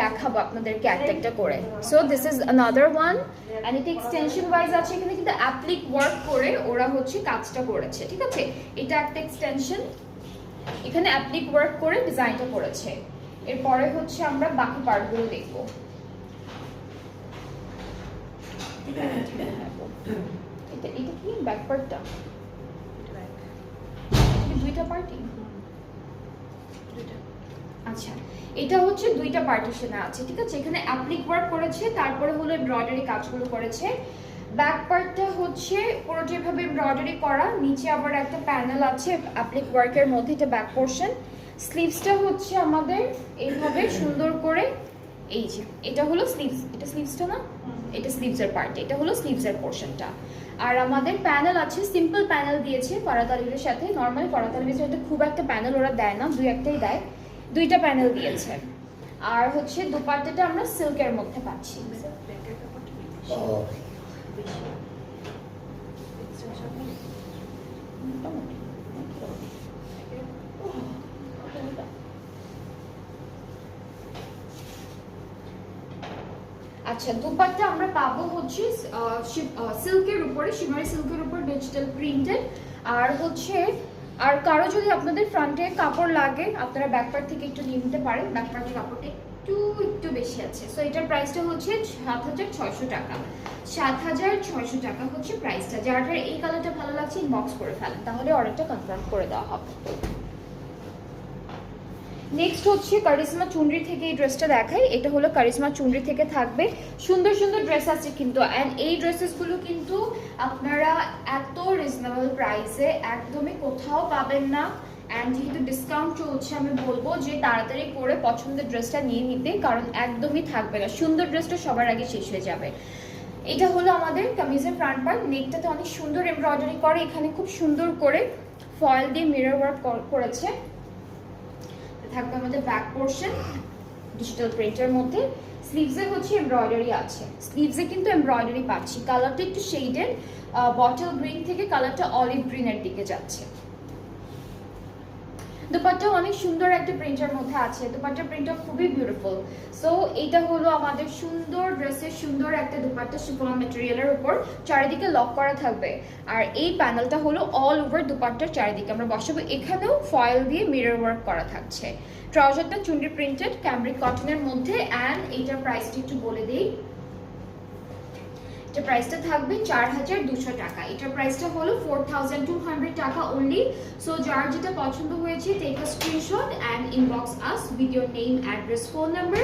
দেখাবো আপনাদেরকে একটা একটা করে। So this is another one and এটা এক্সটেনশন ওয়াইজ আছে, এখানে কিন্তু অ্যাপ্লিক ওয়ার্ক করে ওরা হচ্ছে কাজটা করেছে, ঠিক আছে। এটা একটা এক্সটেনশন, এখানে অ্যাপ্লিক ওয়ার্ক করে ডিজাইনটা করেছে। এরপরে হচ্ছে আমরা বাকি পার্টগুলো দেখবো। এটা এটা কি ব্যাক পার্টটা, দুইটা পার্টি, আচ্ছা এটা হচ্ছে দুইটা পার্টিশনে আছে, ঠিক আছে। এখানে অ্যাপ্লিক ওয়ার্ক করেছে, তারপরে হলো এমব্রয়ডারি কাজগুলো করেছে। ব্যাক পার্টটা হচ্ছে পুরোটা এভাবে এমব্রয়ডারি করা, নিচে আবার একটা প্যানেল আছে অ্যাপ্লিক ওয়ার্কের মধ্যে, এটা ব্যাক পোর্শন। স্লিভসটা হচ্ছে আমাদের এইভাবে সুন্দর করে, এই যে এটা হলো স্লিভস, এটা স্লিভসটা না, এটা স্লিভসের পার্ট, এটা হলো স্লিভসের পোর্শনটা। আর আমাদের প্যানেল আছে, সিম্পল প্যানেল দিয়েছে ফারাতালির সাথে। নর্মালি ফারাতালির সাথে খুব একটা প্যানেল ওরা দেয় না, দুই একটাই দেয়, দুইটা প্যানেল দিয়েছে। আর হচ্ছে দুপাট্টাটা আমরা সিল্কের মধ্যে পাচ্ছি। আচ্ছা দুপাট্টা আমরা পাবো হচ্ছে সিল্কের উপরে, শিমারি সিল্কের উপর ডিজিটাল প্রিন্টেড। আর হচ্ছে আর কারো যদি আপনাদের ফ্রন্টে কাপড় লাগে আপনারা ব্যাক পার্ট থেকে একটু নিয়ে নিতে পারেন, ব্যাক পার্টের কাপড়টা একটু বেশি আছে। সো এটার প্রাইসটা হচ্ছে ৭৬০০ টাকা, ৭৬০০ টাকা হচ্ছে প্রাইসটা। যার এই কালারটা ভালো লাগছে ইনবক্স করে ফেলেন, তাহলে অর্ডারটা কনফার্ম করে দেওয়া হবে। নেক্সট হচ্ছে কারিশমা চুনরি থেকে এই ড্রেসটা দেখাই। এটা হলো কারিশমা চুনরি থেকে থাকবে, সুন্দর সুন্দর ড্রেস আছে কিন্তু, অ্যান্ড এই ড্রেসেসগুলো কিন্তু আপনারা এত রিজনেবল প্রাইসে একদমই কোথাও পাবেন না। অ্যান্ড যেহেতু ডিসকাউন্ট চলছে আমি বলবো যে তাড়াতাড়ি করে পছন্দের ড্রেসটা নিয়ে নিতে, কারণ একদমই থাকবে না, সুন্দর ড্রেসটা সবার আগে শেষ হয়ে যাবে। এটা হলো আমাদের কামিজের ফ্রন্ট পার্ট, নেকটাতে অনেক সুন্দর এমব্রয়ডারি করে, এখানে খুব সুন্দর করে ফয়েল দিয়ে মিরর ওয়ার্ক করেছে। থাকবে আমাদের ব্যাক পোর্শন ডিজিটাল প্রিন্টের মধ্যে। স্লিভসে হচ্ছে এমব্রয়ডারি আছে, স্লিভসে কিন্তু এমব্রয়ডারি পাচ্ছি। কালারটা একটু শেডেড, বটল গ্রিন থেকে কালারটা অলিভ গ্রিনের দিকে যাচ্ছে। দুপাট্টা অনেক সুন্দর একটা প্রিন্টের মধ্যে আছে, দুপাট্টার প্রিন্টটা খুবই বিউটিফুল। সো এটা হলো আমাদের সুন্দর ড্রেসের সুন্দর একটা দুপাট্টা, শিফন ম্যাটেরিয়ালের উপর চারিদিকে লক করা থাকবে। আর এই প্যানেলটা হলো অল ওভার দুপাট্টার চারিদিকে আমরা বসাবো, এখানেও ফয়েল দিয়ে মিরর ওয়ার্ক করা থাকছে। ট্রাউজারটা চুন্ডি প্রিন্টেড ক্যামব্রিক কটনের মধ্যে। অ্যান্ড এইটার প্রাইসটা একটু বলে দিই, এটা প্রাইসটা থাকবে ৪২০০ টাকা। এটার প্রাইসটা হলো 4200 টাকা অনলি। সো যার যেটা পছন্দ হয়েছে take a screenshot and inbox us with your name, address, phone number.